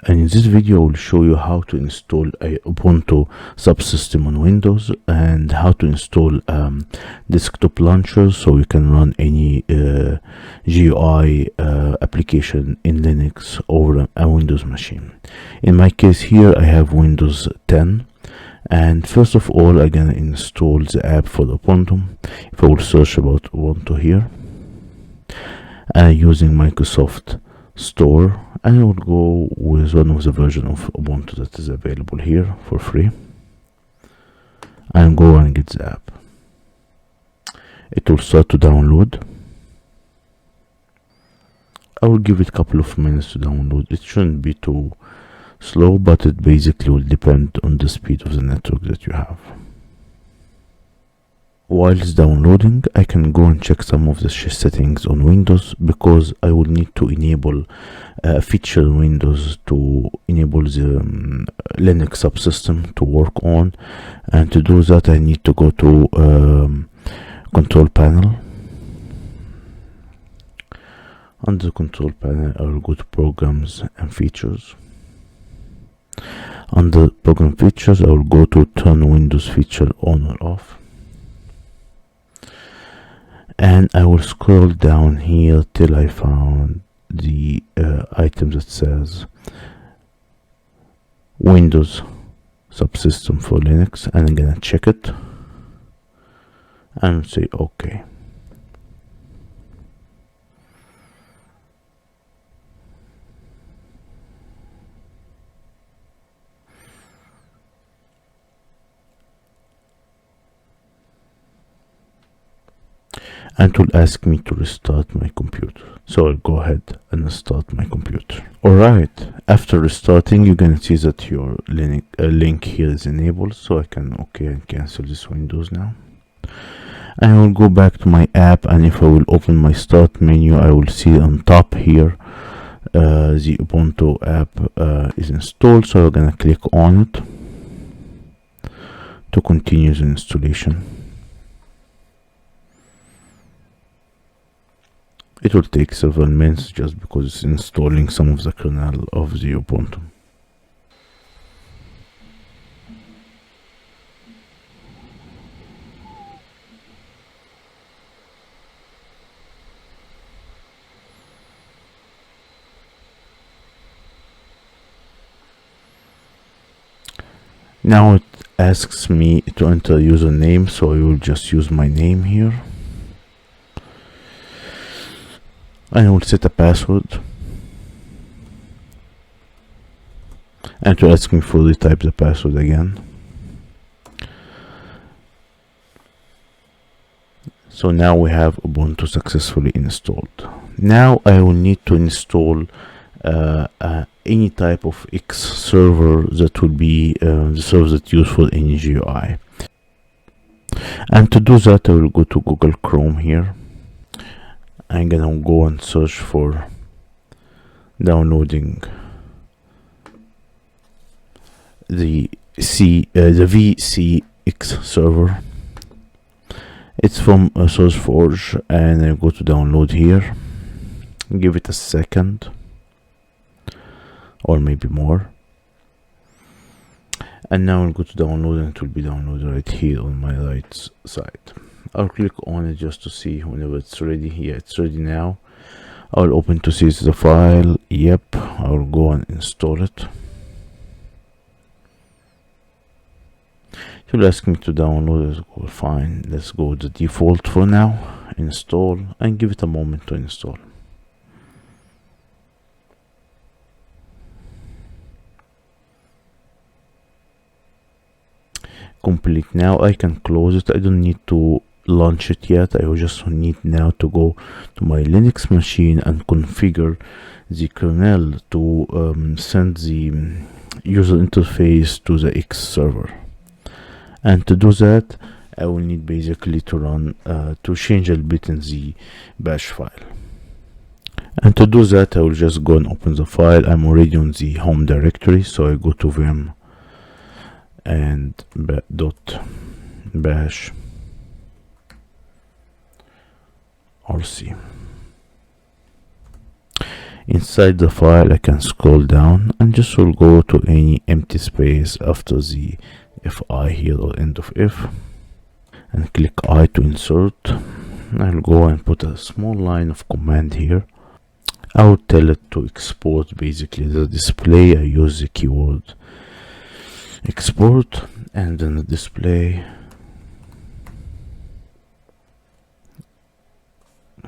and in this video I will show you how to install a Ubuntu subsystem on Windows and how to install desktop launchers so you can run any GUI application in Linux or a Windows machine. In my case here I have Windows 10, and first of all I'm gonna install the app for the Ubuntu. If I will search about Ubuntu here using Microsoft Store, and I will go with one of the version of Ubuntu that is available here for free and go and get the app. It will start to download. I will give it a couple of minutes to download. It shouldn't be too slow, but it basically will depend on the speed of the network that you have. While it's downloading, I can go and check some of the settings on Windows, because I will need to enable a feature in Windows to enable the Linux subsystem to work on, and to do that I need to go to control panel. Under control panel I will go to programs and features. Under program features I will go to turn Windows feature on or off, and I will scroll down here till I found the item that says Windows subsystem for Linux, and I'm gonna check it and say OK. And it will ask me to restart my computer, so I'll go ahead and start my computer. Alright, after restarting you're gonna see that your Linux link here is enabled, so I can OK and cancel this Windows now. And I will go back to my app, and if I will open my start menu I will see on top here the Ubuntu app is installed, so I'm gonna click on it to continue the installation. It will take several minutes just because it's installing some of the kernel of the Ubuntu. Now it asks me to enter a username, so I will just use my name here. I will set a password, and to ask me to retype the password again. So now we have Ubuntu successfully installed. Now I will need to install any type of X server that will be the server that's used for any GUI. And to do that I will go to Google Chrome here. I'm gonna go and search for downloading the VCX server. It's from SourceForge, and I go to download here. Give it a second or maybe more, and now I'll go to download, and it will be downloaded right here on my right side. I'll click on it just to see whenever it's ready. Yeah, it's ready now. I'll open to see the file. Yep, I'll go and install it. It will ask me to download it. Fine, let's go with the default for now. Install, and give it a moment to install. Complete. Now I can close it. I don't need to launch it yet. I just need now to go to my Linux machine and configure the kernel to send the user interface to the X server. And to do that I will need basically to run to change a little bit in the bash file. And to do that I will just go and open the file. I'm already on the home directory, so I go to vim and .bash rc. Inside the file I can scroll down and just will go to any empty space after the fi here, or end of if, and click I to insert. I'll go and put a small line of command here. I'll tell it to export basically the display. I use the keyword export, and then the display,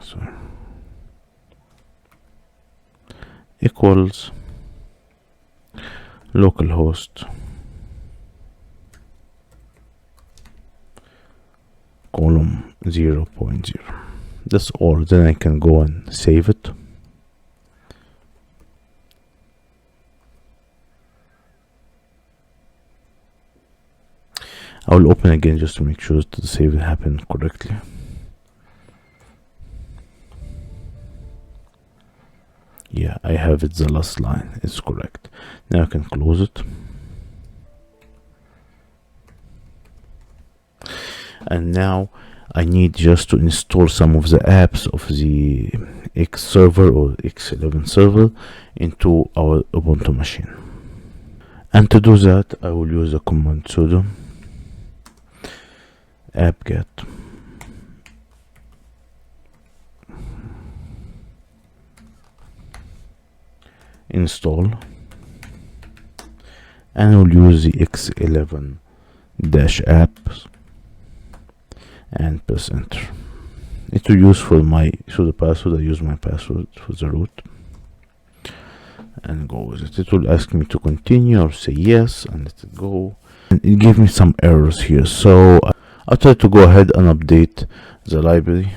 sorry, equals localhost column 0.0. That's all. Then I can go and save it. I will open again just to make sure that the save happened correctly. Yeah, I have it, the last line is correct. Now I can close it. And now I need just to install some of the apps of the X server or X11 server into our Ubuntu machine. And to do that, I will use the command sudo apt-get install, and I will use the X11-apps and press enter. It will use for my sudo password. I use my password for the root and go with it. It will ask me to continue or say yes, and let it go. And it gave me some errors here, so I'll try to go ahead and update the library.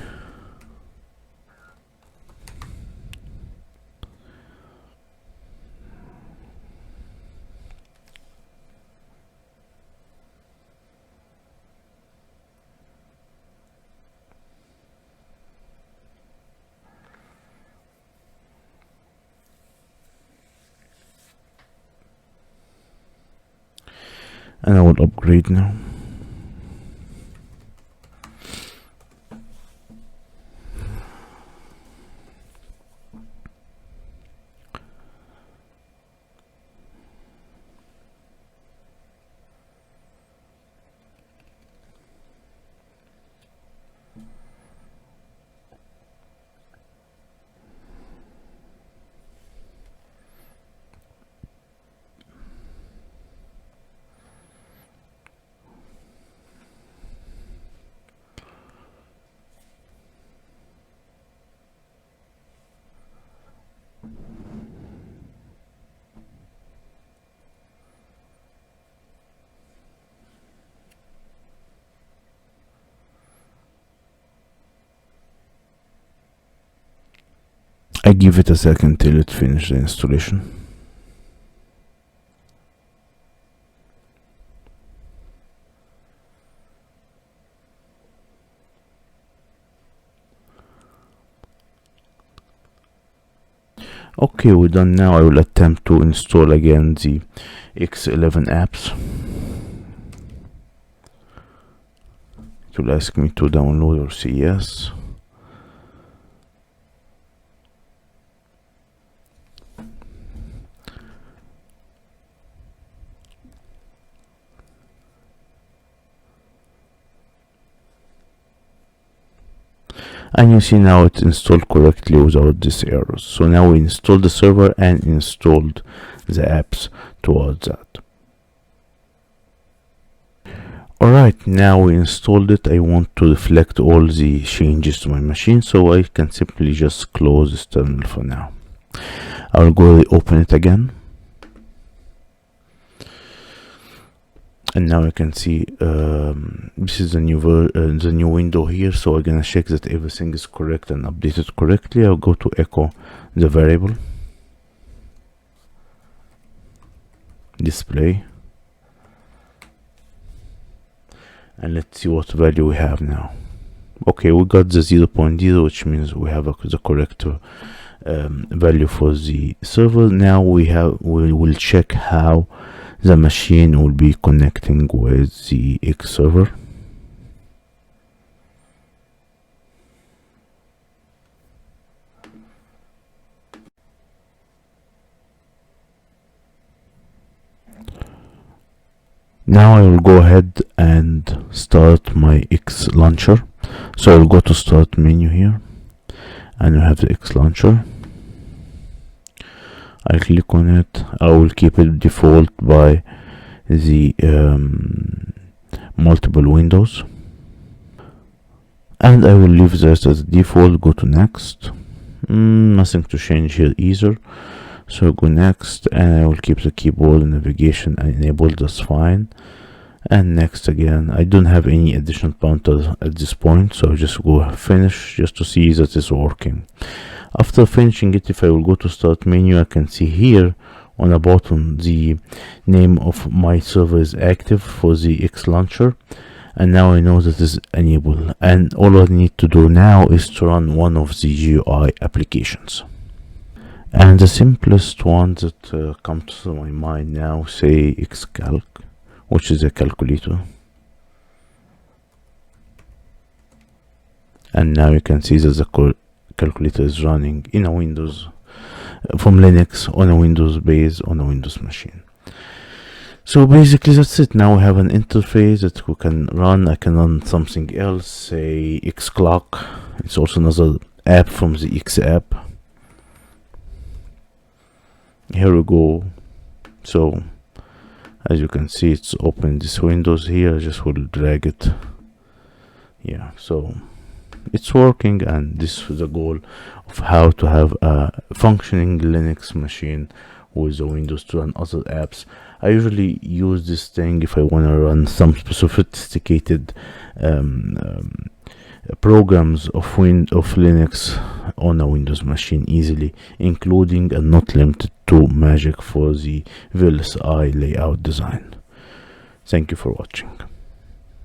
And I will upgrade now. I give it a second till it finishes the installation. Okay, we're done now. I will attempt to install again the X11 apps. It will ask me to download or say yes. And you see now it's installed correctly without this error. So now we installed the server and installed the apps towards that. Alright, now we installed it. I want to reflect all the changes to my machine, so I can simply just close this terminal for now. I will go open it again. And now I can see this is the new window here, so I'm gonna check that everything is correct and updated correctly. I'll go to echo the variable display, and let's see what value we have now. Okay, we got the 0.0, which means we have the correct value for the server. Now we will check how the machine will be connecting with the X server. Now I will go ahead and start my X launcher. So I'll go to start menu here, and you have the X launcher. I click on it. I will keep it default by the multiple windows, and I will leave this as default. Go to next. Nothing to change here either, so go next, and I will keep the keyboard and navigation enabled. That's fine. And next again. I don't have any additional pointers at this point, so I'll just go finish just to see that it's working. After finishing it, if I will go to start menu, I can see here on the bottom the name of my server is active for the X launcher, and now I know that is enabled, and all I need to do now is to run one of the GUI applications. And the simplest one that comes to my mind now, say Xcalc, which is a calculator. And now you can see that the calculator is running in a Windows from Linux on a Windows base on a Windows machine. So basically that's it. Now we have an interface that we can run. I can run something else, say Xclock. It's also another app from the X app. Here we go. So as you can see, it's open this Windows here. I just will drag it. Yeah, so it's working, and this is the goal of how to have a functioning Linux machine with the Windows to run other apps. I usually use this thing if I want to run some sophisticated programs of Linux on a Windows machine easily, including and not limited to Magic for the VLSI layout design. Thank you for watching.